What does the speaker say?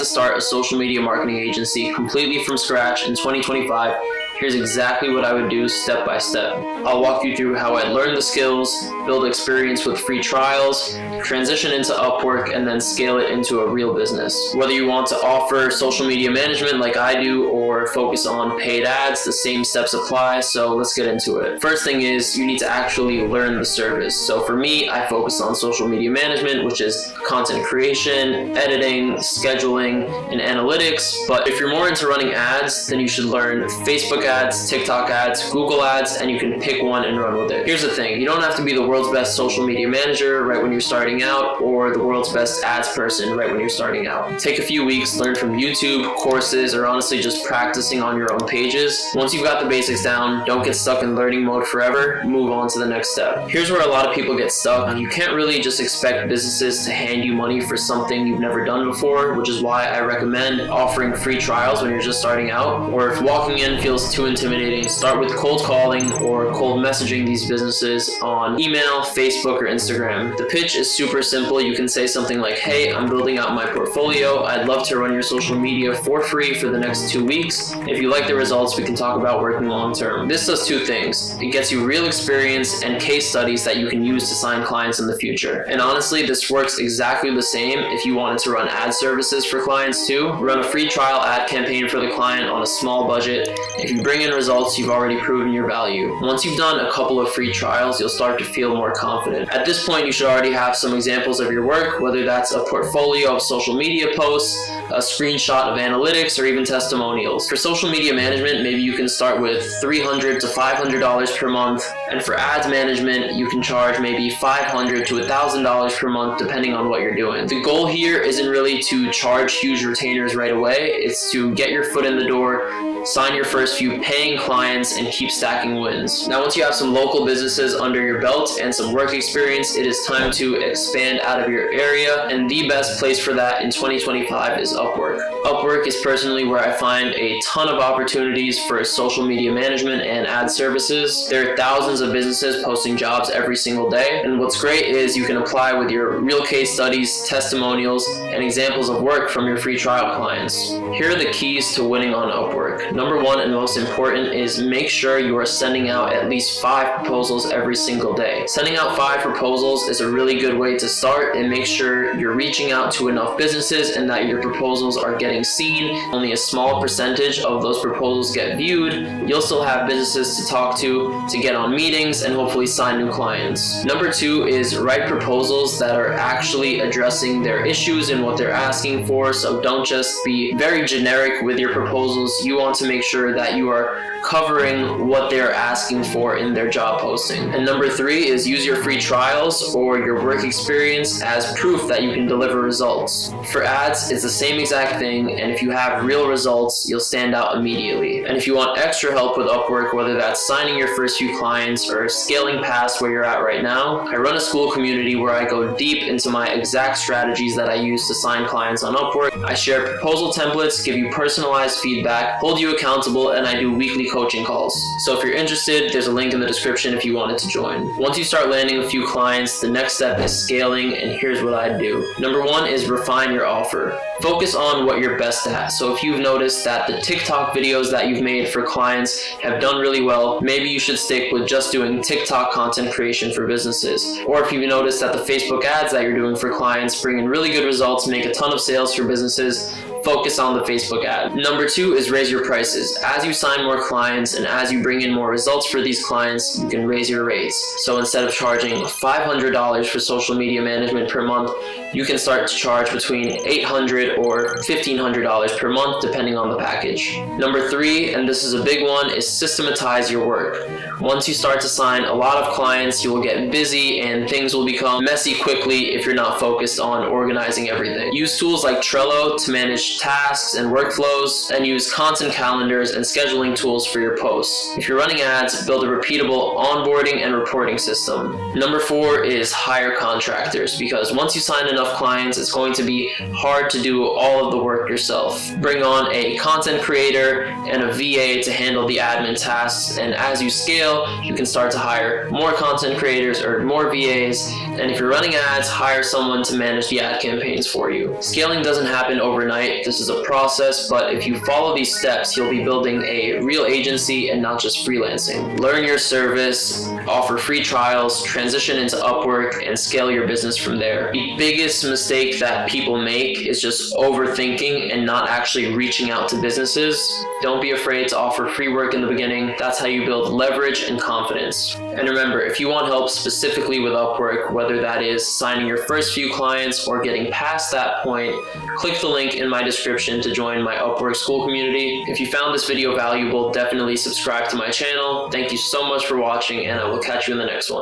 to start a social media marketing agency completely from scratch in 2025, here's exactly what I would do step by step. I'll walk you through how I learned the skills, build experience with free trials, transition into Upwork, and then scale it into a real business. Whether you want to offer social media management like I do or focus on paid ads, the same steps apply, so let's get into it. First thing is you need to actually learn the service. So for me, I focus on social media management, which is content creation, editing, scheduling, and analytics. But if you're more into running ads, then you should learn Facebook ads, TikTok ads, Google ads, and you can pick one and run with it. Here's the thing, you don't have to be the world's best social media manager right when you're starting out or the world's best ads person right when you're starting out. Take a few weeks, learn from YouTube, courses, or honestly just practicing on your own pages. Once you've got the basics down, don't get stuck in learning mode forever, move on to the next step. Here's where a lot of people get stuck. You can't really just expect businesses to hand you money for something you've never done before, which is why I recommend offering free trials when you're just starting out. Or if walking in feels too intimidating, start with cold calling or cold messaging these businesses on email, Facebook, or Instagram. The pitch is super simple. You can say something like, hey, I'm building out my portfolio. I'd love to run your social media for free for the next 2 weeks. If you like the results, we can talk about working long term. This does two things. It gets you real experience and case studies that you can use to sign clients in the future. And honestly, this works exactly the same if you wanted to run ad services for clients too. Run a free trial ad campaign for the client on a small budget. If you bring in results, you've already proven your value. Once you've done a couple of free trials, you'll start to feel more confident. At this point, you should already have some examples of your work, whether that's a portfolio of social media posts, a screenshot of analytics, or even testimonials. For social media management, maybe you can start with $300 to $500 per month. And for ads management, you can charge maybe $500 to $1,000 per month, depending on what you're doing. The goal here isn't really to charge huge retainers right away. It's to get your foot in the door, sign your first few paying clients, and keep stacking wins. Now, once you have some local businesses under your belt and some work experience, it is time to expand out of your area, and the best place for that in 2025 is Upwork. Upwork is personally where I find a ton of opportunities for social media management and ad services. There are thousands of businesses posting jobs every single day, and what's great is you can apply with your real case studies, testimonials, and examples of work from your free trial clients. Here are the keys to winning on Upwork. Number one and most important is make sure you are sending out at least 5 proposals every single day. Sending out 5 proposals is a really good way to start and make sure you're reaching out to enough businesses and that your proposals are getting seen. Only a small percentage of those proposals get viewed. You'll still have businesses to talk to get on meetings, and hopefully sign new clients. Number 2 is write proposals that are actually addressing their issues and what they're asking for. So don't just be very generic with your proposals. You want to make sure that you are covering what they're asking for in their job posting. And number 3 is use your free trials or your work experience as proof that you can deliver results. For ads, it's the same exact thing, and if you have real results, you'll stand out immediately. And if you want extra help with Upwork, whether that's signing your first few clients or scaling past where you're at right now, I run a school community where I go deep into my exact strategies that I use to sign clients on Upwork. I share proposal templates, give you personalized feedback, hold you accountable, and I do weekly coaching calls. So if you're interested, there's a link in the description if you wanted to join. Once you start landing a few clients, the next step is scaling, and here's what I do. Number 1 is refine your offer. Focus on what you're best at. So if you've noticed that the TikTok videos that you've made for clients have done really well, maybe you should stick with just doing TikTok content creation for businesses. Or if you've noticed that the Facebook ads that you're doing for clients bring in really good results, make a ton of sales for businesses, focus on the Facebook ad. Number 2 is raise your prices. As you sign more clients and as you bring in more results for these clients, you can raise your rates. So instead of charging $500 for social media management per month, you can start to charge between $800 or $1,500 per month, depending on the package. Number 3, and this is a big one, is systematize your work. Once you start to sign a lot of clients, you will get busy and things will become messy quickly if you're not focused on organizing everything. Use tools like Trello to manage tasks and workflows, and use content calendars and scheduling tools for your posts. If you're running ads, build a repeatable onboarding and reporting system. Number 4 is hire contractors, because once you sign enough clients, it's going to be hard to do all of the work yourself. Bring on a content creator and a VA to handle the admin tasks, and as you scale, you can start to hire more content creators or more VAs, and if you're running ads, hire someone to manage the ad campaigns for you. Scaling doesn't happen overnight. overnight. This is a process, but if you follow these steps, you'll be building a real agency and not just freelancing. Learn your service, offer free trials, transition into Upwork, and scale your business from there. The biggest mistake that people make is just overthinking and not actually reaching out to businesses. Don't be afraid to offer free work in the beginning. That's how you build leverage and confidence. And remember, if you want help specifically with Upwork, whether that is signing your first few clients or getting past that point, click the link in my description to join my Upwork school community. If you found this video valuable, definitely subscribe to my channel. Thank you so much for watching, and I will catch you in the next one.